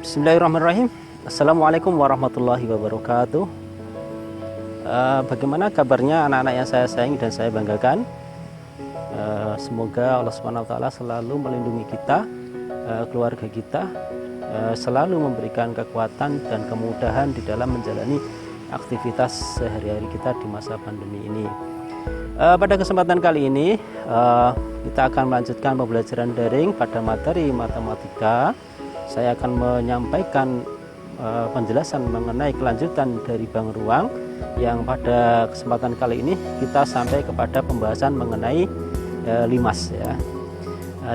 Bismillahirrahmanirrahim. Assalamualaikum warahmatullahi wabarakatuh. Bagaimana kabarnya anak-anak yang saya sayangi dan saya banggakan? Semoga Allah Subhanahu wa Ta'ala selalu melindungi kita, keluarga kita, selalu memberikan kekuatan dan kemudahan di dalam menjalani aktivitas sehari-hari kita di masa pandemi ini. Pada kesempatan kali ini kita akan melanjutkan pembelajaran daring pada materi matematika. Saya akan menyampaikan penjelasan mengenai kelanjutan dari bank ruang, yang pada kesempatan kali ini kita sampai kepada pembahasan mengenai limas ya.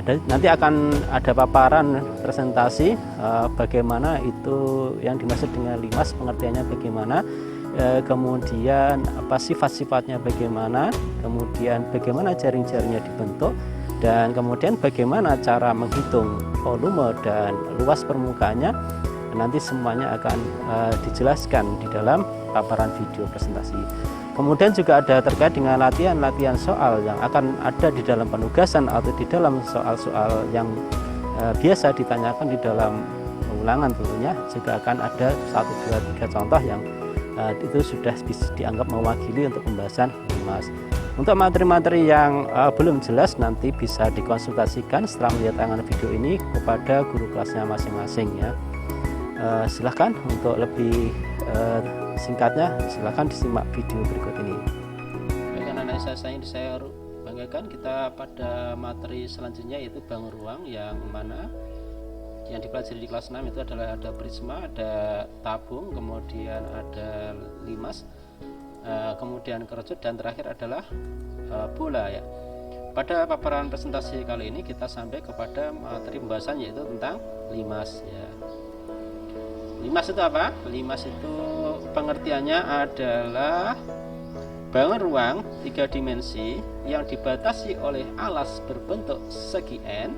Nanti akan ada paparan presentasi bagaimana itu yang dimaksud dengan limas, pengertiannya bagaimana, kemudian apa sifat-sifatnya bagaimana, kemudian bagaimana jaring-jaringnya dibentuk, dan kemudian bagaimana cara menghitung volume dan luas permukaannya. Nanti semuanya akan dijelaskan di dalam paparan video presentasi. Kemudian juga ada terkait dengan latihan-latihan soal yang akan ada di dalam penugasan atau di dalam soal-soal yang biasa ditanyakan di dalam ulangan. Tentunya juga akan ada 1, 2, 3 contoh yang itu sudah dianggap mewakili untuk pembahasan limas. Untuk materi-materi yang belum jelas nanti bisa dikonsultasikan setelah melihat tayangan video ini kepada guru kelasnya masing-masing ya. Silahkan untuk lebih singkatnya silahkan disimak video berikut ini. Baik anak-anak saya banggakan, kita pada materi selanjutnya yaitu bank ruang, yang mana yang dipelajari di kelas 6 itu adalah ada prisma, ada tabung, kemudian ada limas, kemudian kerucut, dan terakhir adalah bola ya. Pada paparan presentasi kali ini kita sampai kepada materi pembahasan yaitu tentang limas ya. Limas itu apa? Limas itu pengertiannya adalah bangun ruang 3 dimensi yang dibatasi oleh alas berbentuk segi N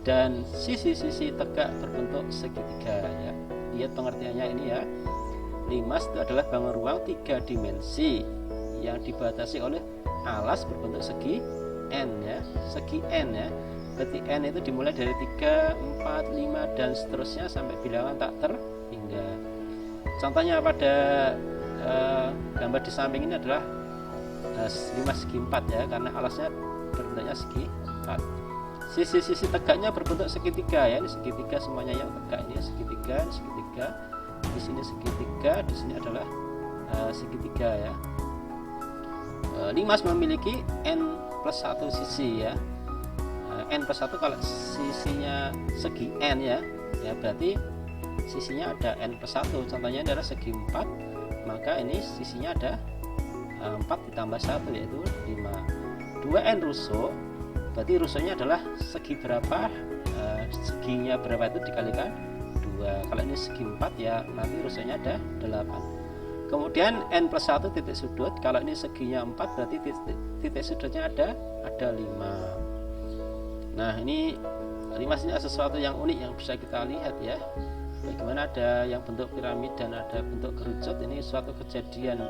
dan sisi-sisi tegak berbentuk segitiga ya. Lihat pengertiannya ini ya. Limas itu adalah bangun ruang 3 dimensi yang dibatasi oleh alas berbentuk segi N ya. Segi N ya. Berarti N itu dimulai dari 3, 4, 5 dan seterusnya sampai bilangan tak terhingga. Contohnya pada gambar di samping ini adalah limas segi 4 ya, karena alasnya berbentuknya segi 4. Sisi-sisi tegaknya berbentuk segitiga ya. Ini segitiga semuanya yang tegak, ini segitiga, segitiga. Di sini segitiga, di sini adalah segitiga ya. Limas memiliki n plus 1 sisi ya. N plus 1 kalau sisinya segi n ya, berarti sisinya ada n plus 1. Contohnya adalah segi 4, maka ini sisinya ada 4 ditambah 1 yaitu 5. 2n rusuk, berarti rusuknya adalah segi berapa, seginya berapa itu dikalikan 2. Kalau ini segi 4 ya nanti rusuknya ada 8. Kemudian n plus 1 titik sudut, kalau ini seginya 4 berarti titik sudutnya ada 5. Nah ini limas ini sesuatu yang unik yang bisa kita lihat ya. Bagaimana ada yang bentuk piramid dan ada bentuk kerucut. Ini suatu kejadian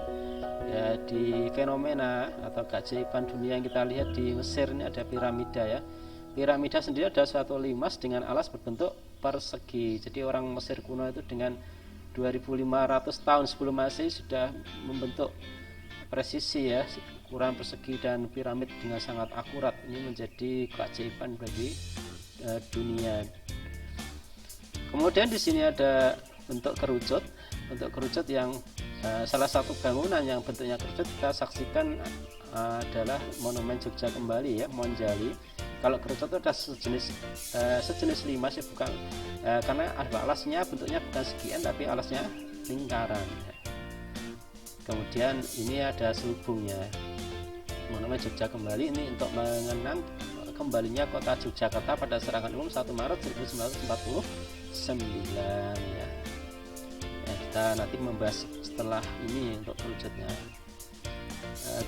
ya di fenomena atau keajaiban dunia yang kita lihat di Mesir. Ini ada piramida ya. Piramida sendiri ada suatu limas dengan alas berbentuk persegi. Jadi orang Mesir kuno itu dengan 2500 tahun sebelum Masehi sudah membentuk presisi ya, ukuran persegi dan piramid dengan sangat akurat. Ini menjadi keajaiban bagi dunia. Kemudian di sini ada bentuk kerucut. Bentuk kerucut yang salah satu bangunan yang bentuknya kerucut kita saksikan adalah Monumen Jogja Kembali ya, Monjali. Kalau kerucut itu ada sejenis limas ya, bukan karena alasnya bentuknya bukan segi N tapi alasnya lingkaran ya. Kemudian ini ada selubungnya. Monumen Jogja Kembali ini untuk mengenang kembalinya kota Yogyakarta pada serangan umum 1 Maret 1949 ya. Kita nanti membahas setelah ini untuk kerucutnya.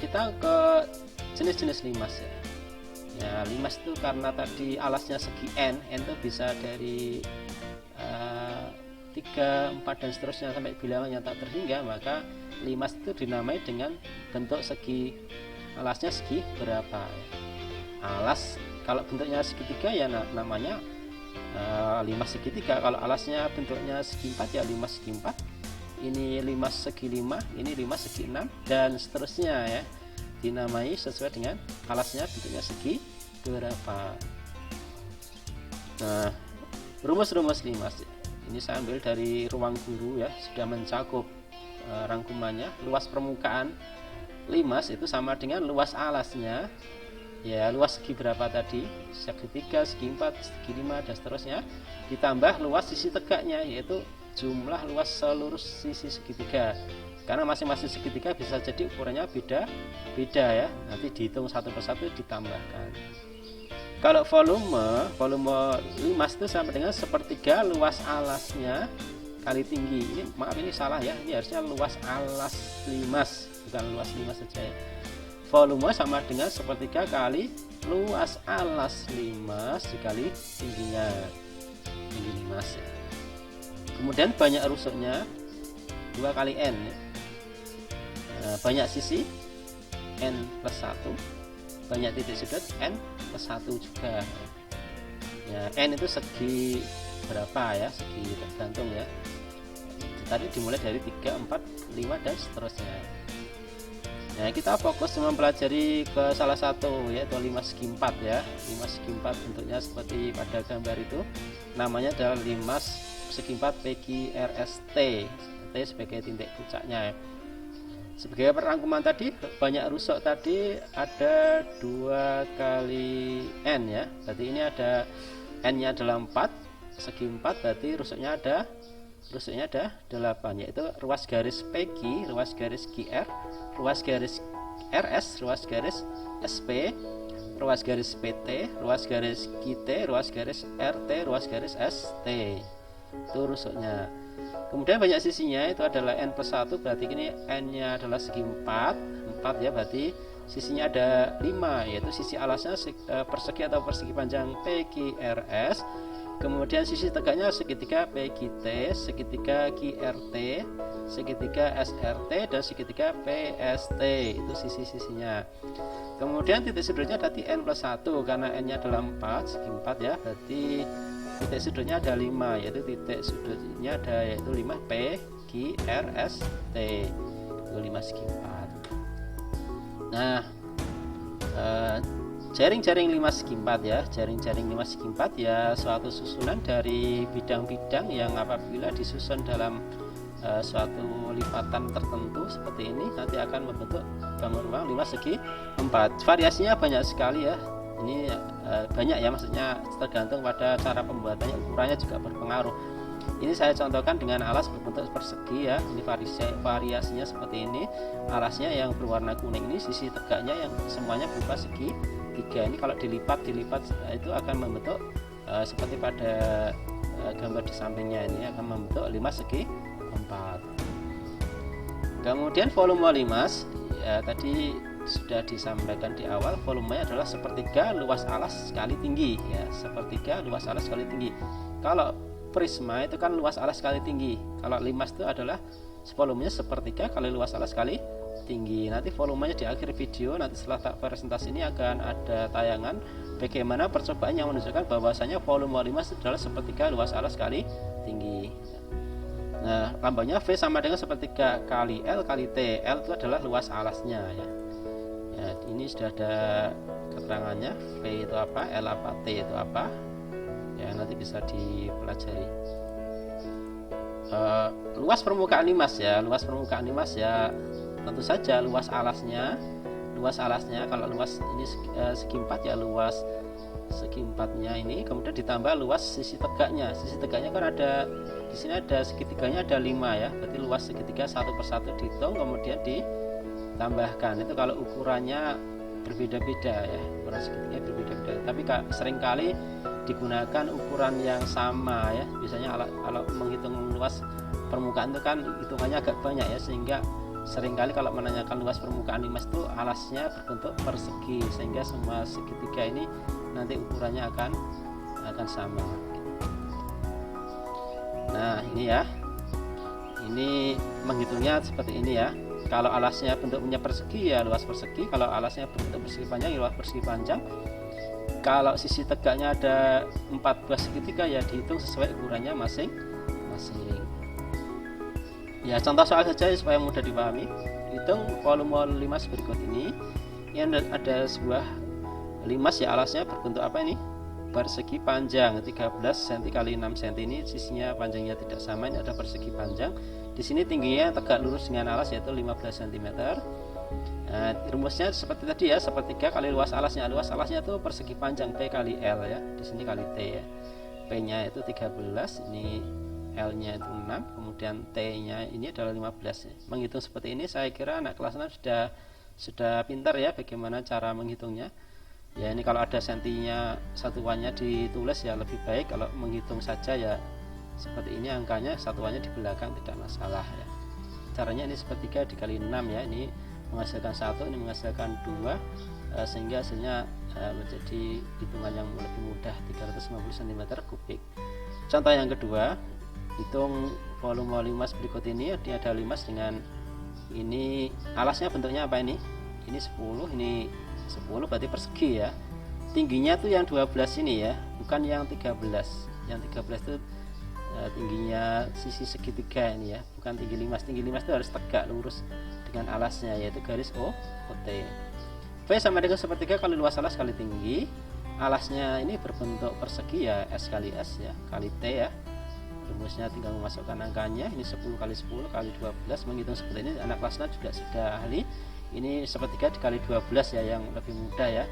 Kita ke jenis-jenis limas ya. Ya, limas itu karena tadi alasnya segi N itu bisa dari 3, 4 dan seterusnya sampai bilangan yang tak terhingga, maka limas itu dinamai dengan bentuk segi, alasnya segi berapa ya. Alas kalau bentuknya segitiga ya namanya 5 segitiga. Kalau alasnya bentuknya segi 4 ya 5 segi 4, ini 5 segi 5, ini 5 segi 6, dan seterusnya ya, dinamai sesuai dengan alasnya bentuknya segi berapa. Nah, rumus-rumus limas ini saya ambil dari Ruang Guru ya, sudah mencakup rangkumannya. Luas permukaan limas itu sama dengan luas alasnya ya, luas segi berapa tadi, segi 3, segi 4, segi 5, dan seterusnya, ditambah luas sisi tegaknya, yaitu jumlah luas seluruh sisi segitiga. Karena masing-masing segitiga bisa jadi ukurannya beda ya, nanti dihitung satu persatu ditambahkan. Kalau volume limas itu sama dengan sepertiga luas alasnya kali tinggi. Ini maaf, ini salah ya, ini harusnya luas alas limas, bukan luas limas saja ya. Volume sama dengan sepertiga kali luas alas limas dikali tingginya, tinggi limas ya. Kemudian banyak rusuknya 2 kali N ya. Banyak sisi N plus 1, banyak titik sudut N plus 1 juga ya. N itu segi berapa ya, segi tergantung ya, tadi dimulai dari 3, 4, 5 dan seterusnya. Nah, kita fokus mempelajari ke salah satu, yaitu 5 segi 4 ya. 5 segi 4 bentuknya seperti pada gambar itu, namanya adalah 5 segi 4 PQRST, T sebagai titik puncaknya ya. Sebagai perangkuman tadi, banyak rusuk tadi ada 2 kali N ya, berarti ini ada N nya adalah 4, segi 4 berarti rusuknya ada 8, yaitu ruas garis PQ, ruas garis QR, ruas garis RS, ruas garis SP, ruas garis PT, ruas garis QT, ruas garis RT, ruas garis ST. Itu rusuknya. Kemudian banyak sisinya itu adalah N plus 1, berarti ini N nya adalah segi 4 ya, berarti sisinya ada 5, yaitu sisi alasnya persegi atau persegi panjang PQRS. Kemudian sisi tegaknya segitiga PQT, segitiga QRT, segitiga SRT, dan segitiga PST. Itu sisi-sisinya. Kemudian titik sudutnya tadi N plus 1, karena N nya adalah 4, segi 4 ya, berarti titik sudutnya ada 5, yaitu titik sudutnya ada yaitu 5 PQRST, itu 5 segi 4. Nah, jaring-jaring 5 segi 4 ya, jaring-jaring 5 segi 4 ya suatu susunan dari bidang-bidang yang apabila disusun dalam suatu lipatan tertentu seperti ini nanti akan membentuk bangun ruang 5 segi 4. Variasinya banyak sekali ya, ini banyak ya, maksudnya tergantung pada cara pembuatannya, ukurannya juga berpengaruh. Ini saya contohkan dengan alas berbentuk persegi ya, ini variasinya seperti ini. Alasnya yang berwarna kuning ini sisi tegaknya yang semuanya berupa segi 3. Ini kalau dilipat itu akan membentuk seperti pada gambar di sampingnya, ini akan membentuk 5 segi 4. Kemudian volume limas ya, tadi sudah disampaikan di awal, volumenya adalah sepertiga luas alas kali tinggi ya, sepertiga luas alas kali tinggi. Kalau prisma itu kan luas alas kali tinggi, kalau limas itu adalah volumenya sepertiga kali luas alas kali tinggi. Nanti volumenya di akhir video, nanti setelah presentasi ini akan ada tayangan bagaimana percobaan yang menunjukkan bahwasanya volume limas adalah sepertiga luas alas kali tinggi. Nah, lambangnya V sama dengan sepertiga kali L kali T. L itu adalah luas alasnya ya. Ya, ini sudah ada keterangannya, V itu apa, L apa, T itu apa ya, nanti bisa dipelajari. Luas permukaan limas ya, luas permukaan limas ya tentu saja luas alasnya kalau luas ini segi 4 ya, luas segi 4-nya ini, kemudian ditambah luas sisi tegaknya kan ada di sini, ada segitiganya ada 5 ya, berarti luas segitiga satu persatu dihitung kemudian ditambahkan. Itu kalau ukurannya berbeda-beda ya, ukuran segitiga berbeda-beda, tapi seringkali digunakan ukuran yang sama ya. Biasanya kalau menghitung luas permukaan itu kan hitungannya agak banyak ya, sehingga seringkali kalau menanyakan luas permukaan limas itu alasnya berbentuk persegi, sehingga semua segitiga ini nanti ukurannya akan sama. Nah, ini ya, ini menghitungnya seperti ini ya. Kalau alasnya bentuknya persegi ya luas persegi, kalau alasnya bentuk persegi panjang ya luas persegi panjang. kalau sisi tegaknya ada 4 buah segitiga ya dihitung sesuai ukurannya masing-masing. Ya contoh soal saja supaya mudah dipahami. Hitung volume limas berikut ini. Ini ada sebuah limas ya, alasnya berbentuk apa ini? Persegi panjang 13 cm kali 6 cm. Ini sisinya panjangnya tidak sama, ini ada persegi panjang. Di sini tingginya tegak lurus dengan alas yaitu 15 cm. Nah, rumusnya seperti tadi ya, sepertiga kali luas alasnya. Luas alasnya itu persegi panjang P kali L ya. Di sini kali T ya. P-nya itu 13, ini L-nya itu 6, kemudian T-nya ini adalah 15 ya. Menghitung seperti ini saya kira anak kelas 6 sudah pintar ya bagaimana cara menghitungnya. Ya ini kalau ada sentinya satuannya ditulis ya lebih baik, kalau menghitung saja ya seperti ini angkanya satuannya di belakang tidak masalah ya. Caranya ini sepertiga dikali 6 ya, ini menghasilkan 1, ini menghasilkan 2, sehingga hasilnya menjadi hitungan yang lebih mudah 350 cm kubik. Contoh yang kedua, hitung volume limas berikut ini. Ini ada limas dengan ini alasnya bentuknya apa ini? Ini 10, ini 10 berarti persegi ya. Tingginya tuh yang 12 ini ya, bukan yang 13. Yang 13 itu tingginya sisi segitiga ini ya, bukan tinggi limas. Tinggi limas itu harus tegak lurus dengan alasnya yaitu garis OT. V sama dengan sepertiga kali luas alas kali tinggi. Alasnya ini berbentuk persegi ya, S kali S ya, kali T ya. Rumusnya tinggal memasukkan angkanya, ini 10 kali 10 kali 12. Menghitung seperti ini anak kelas 6 juga sudah ahli. Ini sepertiga dikali 12 ya, yang lebih mudah ya.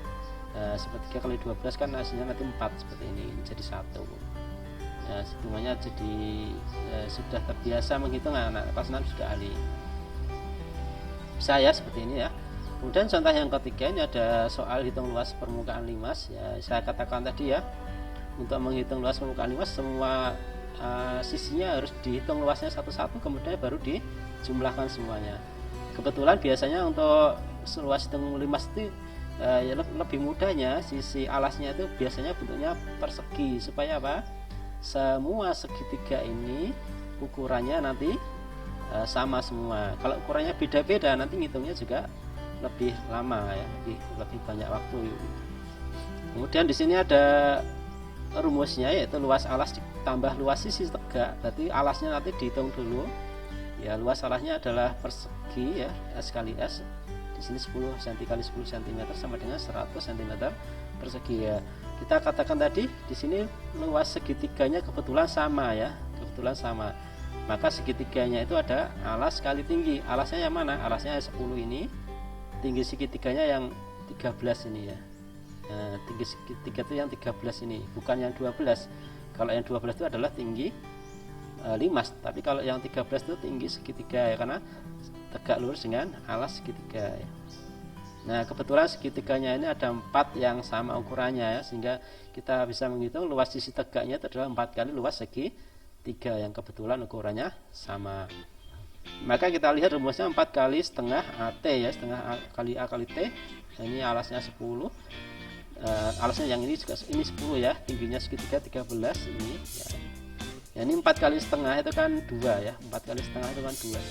Sepertiga kali 12 kan hasilnya nanti 4 seperti ini jadi 1 ya, hitungannya jadi sudah terbiasa menghitung, anak kelas 6 sudah ahli. Bisa ya seperti ini ya. Kemudian contoh yang ketiga, ini ada soal hitung luas permukaan limas ya. Saya katakan tadi ya, untuk menghitung luas permukaan limas semua sisinya harus dihitung luasnya satu-satu, kemudian baru dijumlahkan semuanya. Kebetulan biasanya untuk luas hitung limas itu ya lebih mudahnya sisi alasnya itu biasanya bentuknya persegi, supaya apa? Semua segitiga ini ukurannya nanti sama semua. Kalau ukurannya beda-beda nanti ngitungnya juga lebih lama ya, lebih banyak waktu. Kemudian di sini ada rumusnya yaitu luas alas ditambah luas sisi tegak. Berarti alasnya nanti dihitung dulu. Ya, luas alasnya adalah persegi ya, S kali S. Di sini 10 cm kali 10 cm sama dengan 100 cm persegi ya. Kita katakan tadi di sini luas segitiganya kebetulan sama ya, kebetulan sama. Maka segitiganya itu ada alas kali tinggi. Alasnya yang mana? Alasnya 10 ini. Tinggi segitiganya yang 13 ini ya. Nah, tinggi segitiga itu yang 13 ini, bukan yang 12. Kalau yang 12 itu adalah tinggi limas, tapi kalau yang 13 itu tinggi segitiga ya, karena tegak lurus dengan alas segitiga ya. Nah, kebetulan segitiganya ini ada 4 yang sama ukurannya ya, sehingga kita bisa menghitung luas sisi tegaknya itu adalah 4 kali luas segitiga yang kebetulan ukurannya sama. Maka kita lihat rumusnya 4 kali setengah AT ya, setengah A kali A kali T. Nah, ini alasnya 10. Alasnya yang ini juga ini 10 ya, tingginya segitiga 13 ini ya. Ya, ini 4 kali setengah itu kan 2 ya, 4 kali setengah itu kan 2.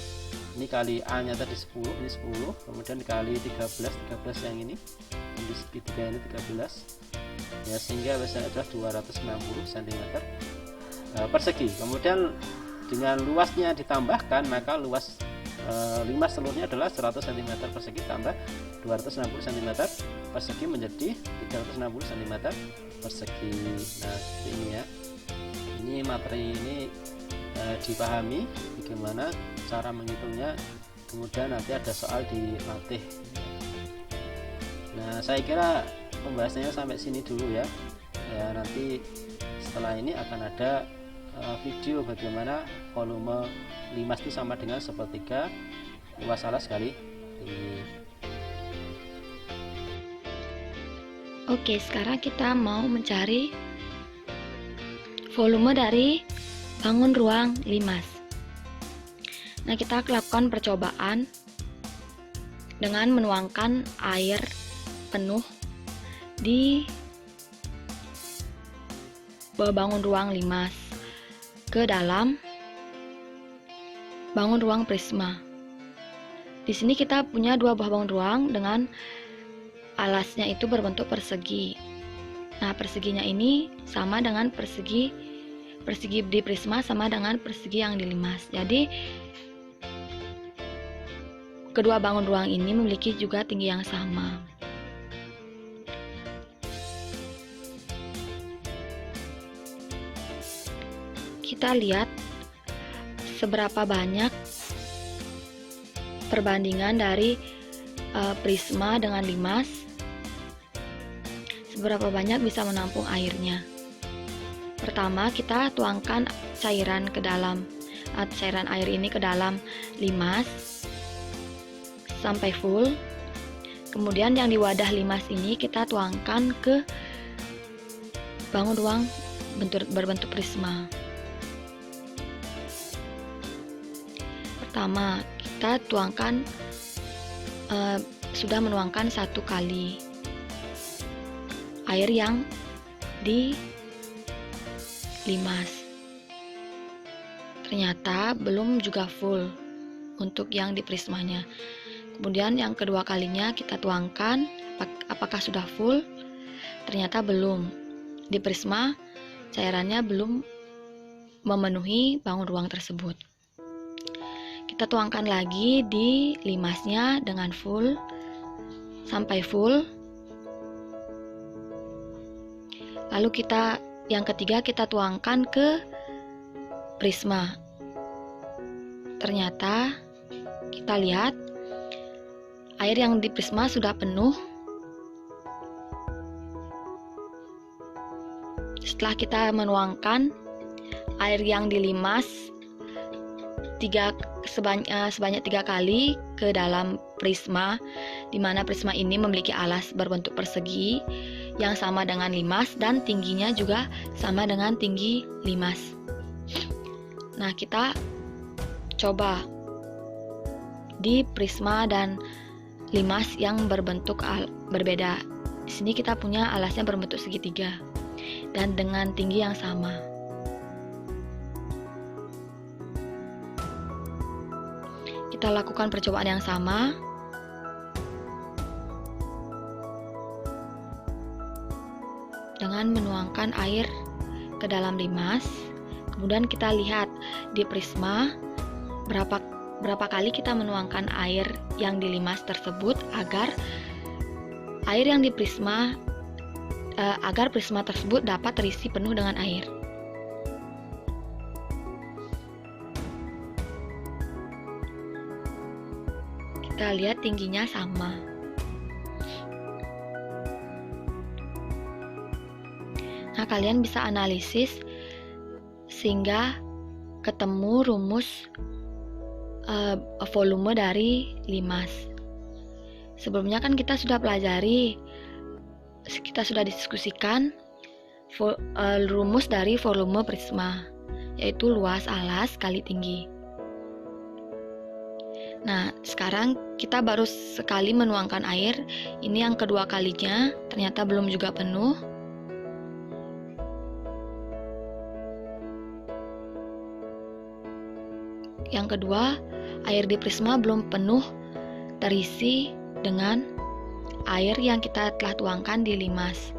Ini kali A nya tadi 10, ini 10, kemudian dikali 13 yang ini segitiga ini 13 ya, sehingga biasanya adalah 260 cm persegi. Kemudian dengan luasnya ditambahkan, maka luas limas seluruhnya adalah 100 cm persegi tambah 260 cm persegi menjadi 360 cm persegi. Nah, seperti ini ya. Ini materi ini dipahami bagaimana cara menghitungnya, kemudian nanti ada soal dilatih. Nah, saya kira pembahasannya sampai sini dulu ya. Nanti setelah ini akan ada video bagaimana volume limas itu sama dengan sepertiga luas alas kali tinggi. Oke, sekarang kita mau mencari volume dari bangun ruang limas. Nah, kita lakukan percobaan dengan menuangkan air penuh di bangun ruang limas ke dalam bangun ruang prisma. Di sini kita punya 2 buah bangun ruang dengan alasnya itu berbentuk persegi. Nah, perseginya ini sama dengan persegi di prisma sama dengan persegi yang dilimas. Jadi kedua bangun ruang ini memiliki juga tinggi yang sama. Kita lihat seberapa banyak perbandingan dari prisma dengan limas, seberapa banyak bisa menampung airnya. Pertama, kita tuangkan cairan air ini ke dalam limas sampai full. Kemudian yang di wadah limas ini kita tuangkan ke bangun ruang berbentuk prisma. Pertama, kita tuangkan sudah menuangkan 1 kali air yang di limas. Ternyata belum juga full untuk yang di prismanya. Kemudian yang kedua kalinya kita tuangkan, apakah sudah full? Ternyata belum. Di prisma cairannya belum memenuhi bangun ruang tersebut. Kita tuangkan lagi di limasnya dengan full sampai full. Lalu yang ketiga kita tuangkan ke prisma. Ternyata kita lihat air yang di prisma sudah penuh. Setelah kita menuangkan air yang dilimas sebanyak 3 kali ke dalam prisma, di mana prisma ini memiliki alas berbentuk persegi yang sama dengan limas dan tingginya juga sama dengan tinggi limas. Nah, kita coba di prisma dan limas yang berbentuk berbeda. Di sini kita punya alasnya berbentuk segitiga dan dengan tinggi yang sama. Kita lakukan percobaan yang sama. Dengan menuangkan air ke dalam limas. Kemudian kita lihat di prisma berapa kali kita menuangkan air yang di limas tersebut agar prisma tersebut dapat terisi penuh dengan air. Kita lihat tingginya sama. Nah, kalian bisa analisis sehingga ketemu rumus volume dari limas. Sebelumnya kan kita sudah pelajari, kita sudah diskusikan rumus dari volume prisma, yaitu luas alas kali tinggi. Nah, sekarang kita baru sekali menuangkan air, ini yang kedua kalinya, ternyata belum juga penuh. Yang kedua, air di prisma belum penuh terisi dengan air yang kita telah tuangkan di limas.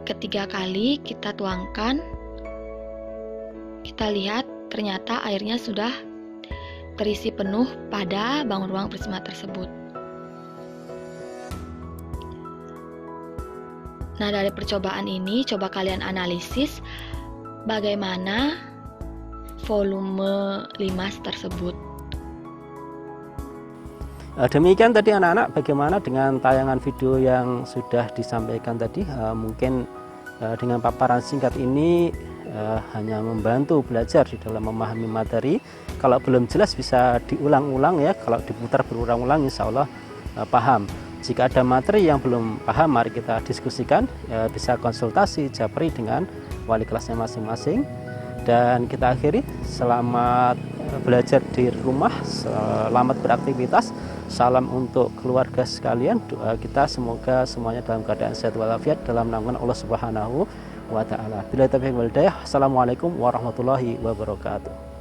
Ketiga kali kita tuangkan, kita lihat ternyata airnya sudah terisi penuh pada bangun ruang prisma tersebut. Nah, dari percobaan ini, coba kalian analisis bagaimana volume limas tersebut. Demikian tadi anak-anak, bagaimana dengan tayangan video yang sudah disampaikan tadi. Mungkin dengan paparan singkat ini hanya membantu belajar di dalam memahami materi. Kalau belum jelas bisa diulang-ulang ya, kalau diputar berulang-ulang insya Allah paham. Jika ada materi yang belum paham, mari kita diskusikan, bisa konsultasi japri dengan wali kelasnya masing-masing. Dan kita akhiri, selamat belajar di rumah, selamat beraktivitas, salam untuk keluarga sekalian. Doa kita semoga semuanya dalam keadaan sehat walafiat dalam naungan Allah Subhanahu wa Ta'ala. Bila taufiq wal hidayah. Assalamualaikum warahmatullahi wabarakatuh.